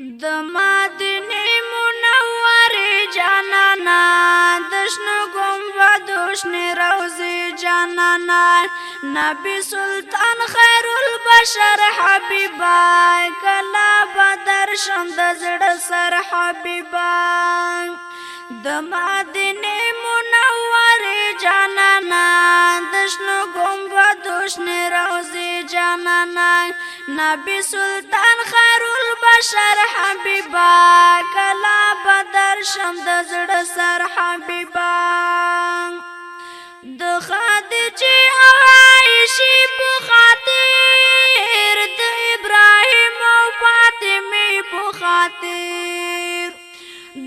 د مدینه منوره جانانا دشن گنبد شنی روزی جانانا نبی سلطان خیر البشر حبیبا کلا بدر شند زړه سر حبیبا د مدینه منوره جانانا دشن گنبد شنی روزی جانانا نبی سلطان خیر البشر حبیبا کلا بدر شند زړه سر حبیبا د خدیجه او عائشه په خاطر د ابراهیم او فاطمه په خاطر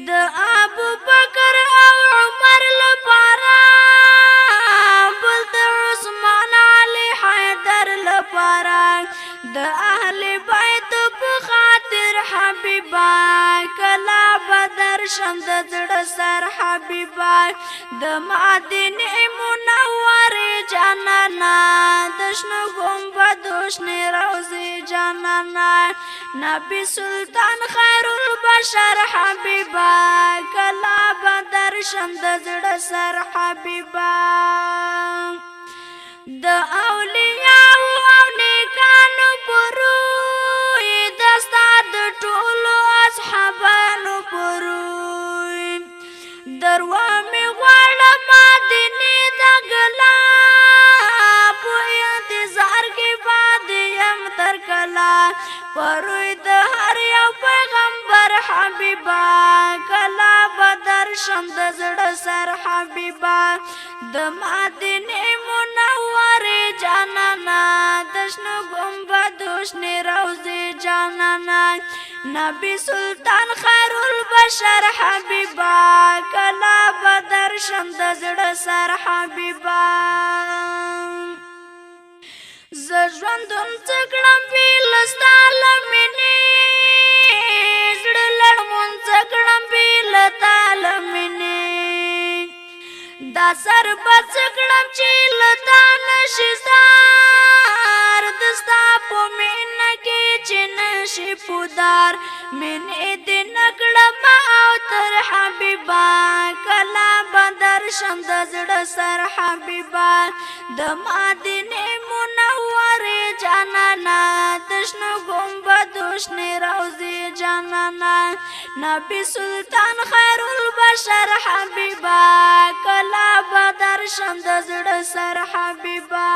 د ابو بکر او عمر لپاره بل د عثمان علی حیدر لپاره د اهل بیت په خاطر حبیبا کلا بدر شند زړه سر حبیبا د مدینه منوره جانانا دشن گنبد شنی روزی جانانا نبی سلطان خیر البشر حبیبا کلا بدر شند زړه سر حبیبا د اولیاء او نیکانو پروي دستا د ټولو اصحابانو پروي دروا می غواړه مدینه د ګلا په انتظار کې باندې يم تر کلا پروي د هر یو پیغمبر حبیبا کلا بدر شند زړه سر حبیبا د مدینه منوره جانانا دشن گنبد شنی روزی جانانا نبی سلطان خیر البشر حبیبا کلا بدر شند زړه سر حبیبا ز ژوندون څکړم بیلستا لمنې زړه لړمون څکړم بیلتا لمنې دا سر بڅکړم چې لتا نشي زار دستا په مینه کې چې نشي پودار مینه دې نکړم او تر حبیبا کلا بدر شند زړه سر حبیبا د مدینه منوره جانانا دشن گنبد شنی روزی جانانا نبی سلطان خیر البشر حبیبا کلا بدر شند زړه سر حبیبا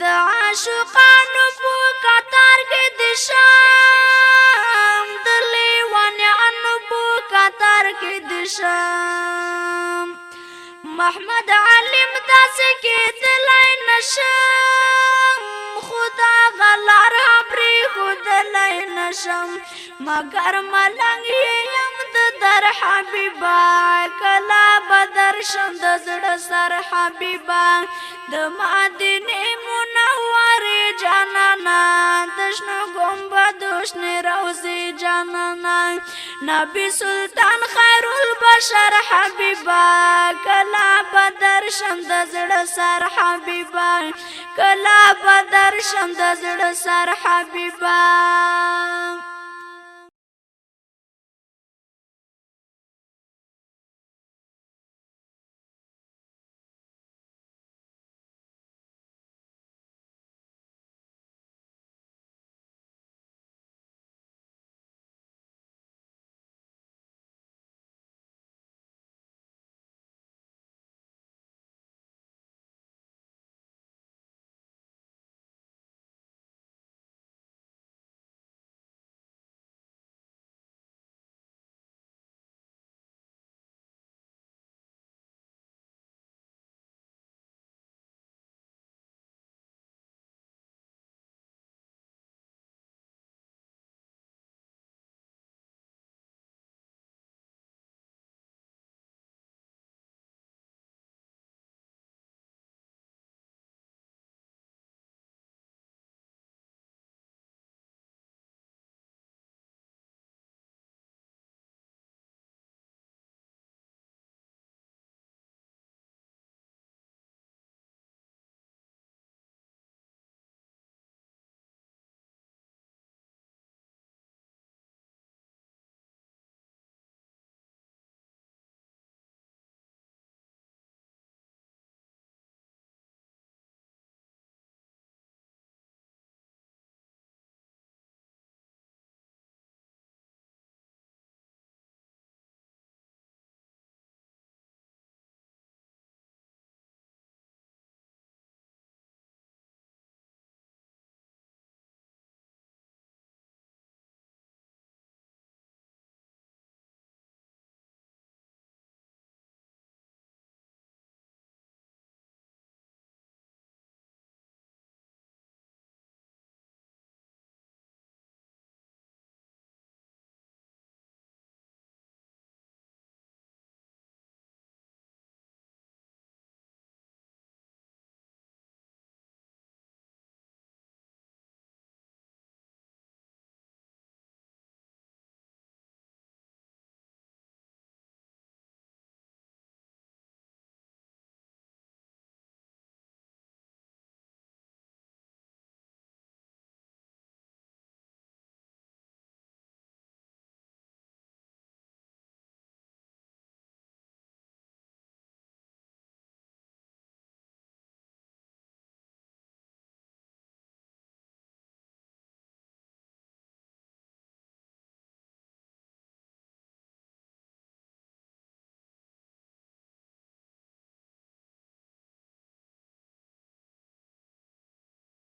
د عاشقانو په قطار کې د شام د لیوانانو په قطار کې د شام محمد علم داسې کېدلی نشم خدا غلار پرې ښودلی نشم مگر ملنګ یم د در حبیبا کلا بدر شند زړه سر حبیبا د مدینه منوره جانانا دشن گنبد شنی روزی جانانا نبی سلطان خیر البشر حبیبا کلا بدر شند زړه سر حبیبا کلا بدر شند زړه سر حبیبا